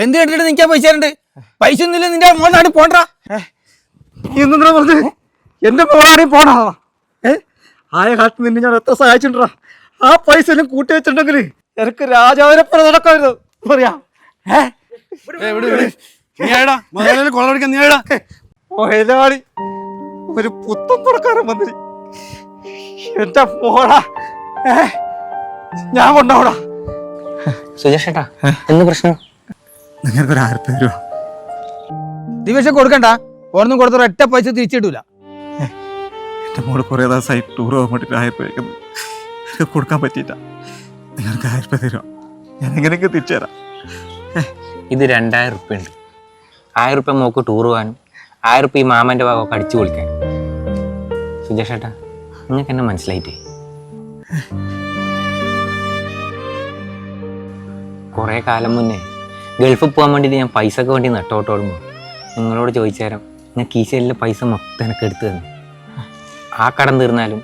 എന്ത് കണ്ടിട്ട് നിൽക്കാൻ പൈസ തരണ്ട്? പൈസ ഒന്നുമില്ല, നിന്റെ മോനാണ് പോണ്ടാ. നീ എന്തെന്നാ പറഞ്ഞത്? എന്റെ മോളാണീ പോണാ? ആയ കാലത്ത് നിന്നെ ഞാൻ എത്ര സഹായിച്ചിട്ടാ. ആ പൈസ എല്ലാം കൂട്ടി വെച്ചിട്ടുണ്ടെങ്കിൽ എനിക്ക് രാജാവിനെ പോലെ നടക്കായിരുന്നു പറയാ. മൊയലാളി ഒരു പുത്തൻ തുടക്കാരൻ വന്നിട്ട് എന്റെ മോളാ ഞാൻ കൊണ്ടോടാ. സുജേഷേട്ടാ, എന്ത് പ്രശ്നം? നിങ്ങൾക്കൊരു 1000 രൂപ ദിവസം കൊടുക്കണ്ട. ഓർന്നും കൊടുത്ത ഒറ്റ പൈസ തിരിച്ചിട്ടൂല. എന്റെ മോള് കുറെ ദിവസമായി ടൂർ പോകാൻ വേണ്ടിട്ട് 1000 രൂപ എനിക്ക് കൊടുക്കാൻ പറ്റിയിട്ട. നിങ്ങൾക്ക് 1000 രൂപ തരുമോ? ഞാൻ എങ്ങനെയൊക്കെ തിരിച്ചു തരാം. ഇത് 2000 റുപ്യ ഉണ്ട്. 1000 റുപ്യ മോക്ക് ടൂർ പോകാനും 1000 റുപ്യ ഈ മാമന്റെ ഭാഗമൊക്കെ അടിച്ചു പൊളിക്കാൻ. സുജേഷേട്ടാ, നിങ്ങൾക്ക് എന്നെ മനസ്സിലായിട്ടേ? കുറേ കാലം മുന്നേ ഗൾഫിൽ പോകാൻ വേണ്ടിയിട്ട് ഞാൻ പൈസക്ക് വേണ്ടി നെട്ടോട്ടോടുമ്പോൾ നിങ്ങളോട് ചോദിച്ചേരം ഞാൻ കീശയിലെ പൈസ മൊത്തം എനിക്ക് എടുത്തു തന്നു. ആ കടം തീർന്നാലും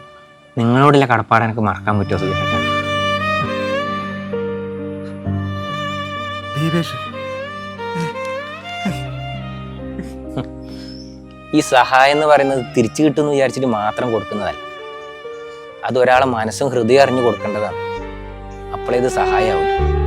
നിങ്ങളോടുള്ള കടപ്പാട് എനിക്ക് മറക്കാൻ പറ്റുമോ സുജേഷേട്ടാ? ഈ സഹായം എന്ന് പറയുന്നത് തിരിച്ചു കിട്ടുമെന്ന് വിചാരിച്ചിട്ട് മാത്രം കൊടുക്കുന്നതല്ല. അത് ഒരാളെ മനസ്സും ഹൃദയം അറിഞ്ഞു കൊടുക്കേണ്ടതാണ്. അപ്പോഴേ ഇത് സഹായമാവില്ല.